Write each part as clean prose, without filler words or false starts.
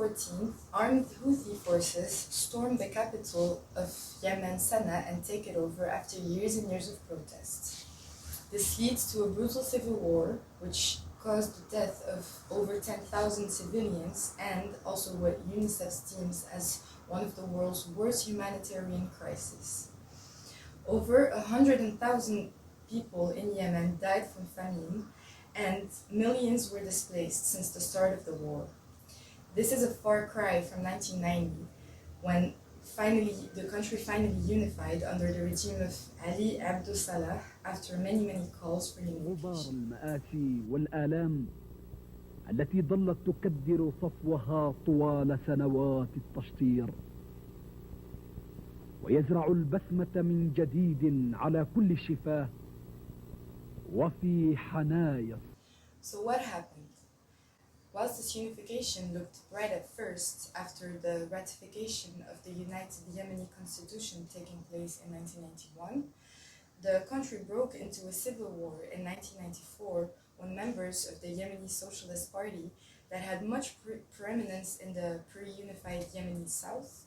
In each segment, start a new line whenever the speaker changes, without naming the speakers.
14th, armed Houthi forces stormed the capital of Yemen, Sana'a, and take it over after years and years of protests. This leads to a brutal civil war, which caused the death of over 10,000 civilians and also what UNICEF deems as one of the world's worst humanitarian crises. Over 100,000 people in Yemen died from famine, and millions were displaced since the start of the war. This is a far cry from 1990, when the country finally unified under the regime of Ali Abdul Salah after many calls for unification.
المآسي والآلام التي ظلت تكدر صفوها طوال سنوات التشطير ويزرع البسمة من جديد على كل شفاه وفي حنايا.
So what happened? Whilst this unification looked bright at first after the ratification of the United Yemeni Constitution taking place in 1991, the country broke into a civil war in 1994 when members of the Yemeni Socialist Party that had much preeminence in the pre-unified Yemeni South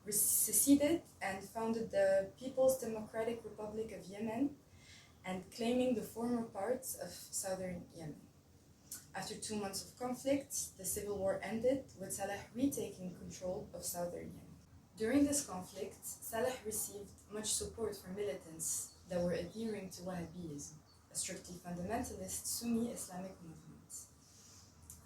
seceded and founded the People's Democratic Republic of Yemen and claiming the former parts of southern Yemen. After 2 months of conflict, the civil war ended, with Salah retaking control of southern Yemen. During this conflict, Salah received much support from militants that were adhering to Wahhabism, a strictly fundamentalist Sunni Islamic movement.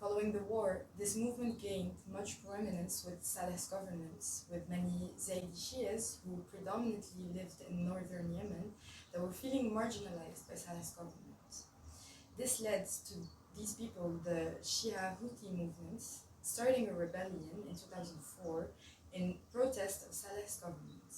Following the war, this movement gained much prominence with Salah's government, with many Zaydi Shias who predominantly lived in northern Yemen that were feeling marginalized by Salah's government. This led to these people, the Shia Houthi movement, starting a rebellion in 2004 in protest of Salah's government,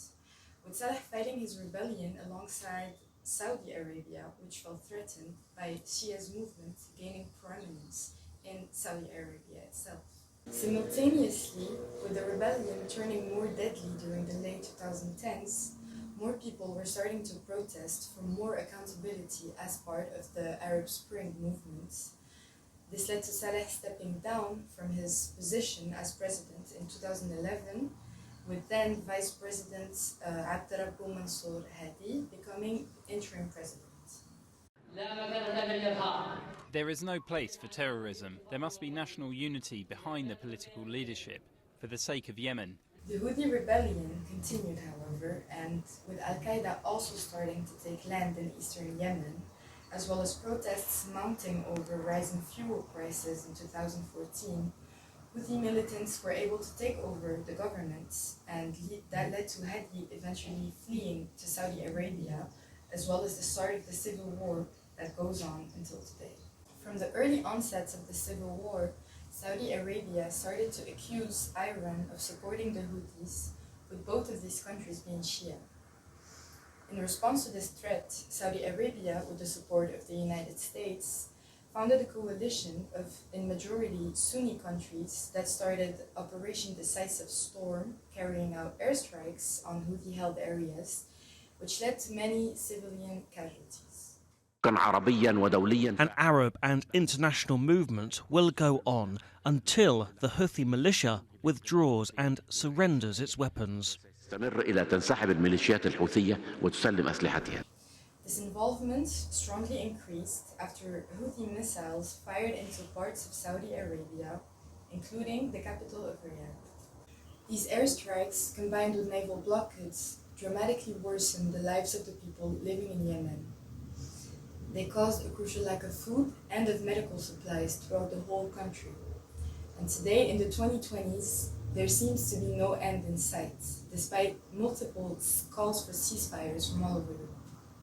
with Salah fighting his rebellion alongside Saudi Arabia, which felt threatened by Shia's movement gaining prominence in Saudi Arabia itself. Simultaneously, with the rebellion turning more deadly during the late 2010s, more people were starting to protest for more accountability as part of the Arab Spring movement. This led to Saleh stepping down from his position as president in 2011, with then Vice President Abdurrabbu Mansour Hadi becoming interim president.
There is no place for terrorism. There must be national unity behind the political leadership for the sake of Yemen.
The Houthi rebellion continued, however, and with Al-Qaeda also starting to take land in eastern Yemen, as well as protests mounting over rising fuel prices in 2014, Houthi militants were able to take over the government, and that led to Hadi eventually fleeing to Saudi Arabia, as well as the start of the civil war that goes on until today. From the early onsets of the civil war, Saudi Arabia started to accuse Iran of supporting the Houthis, with both of these countries being Shia. In response to this threat, Saudi Arabia, with the support of the United States, founded a coalition of, in majority, Sunni countries that started Operation Decisive Storm, carrying out airstrikes on Houthi-held areas, which led to many civilian casualties.
An Arab and international movement will go on until the Houthi militia withdraws and surrenders its weapons.
This involvement strongly increased after Houthi missiles fired into parts of Saudi Arabia, including the capital of Riyadh. These airstrikes, combined with naval blockades, dramatically worsened the lives of the people living in Yemen. They caused a crucial lack of food and of medical supplies throughout the whole country. And today, in the 2020s, there seems to be no end in sight, despite multiple calls for ceasefires from all over the world.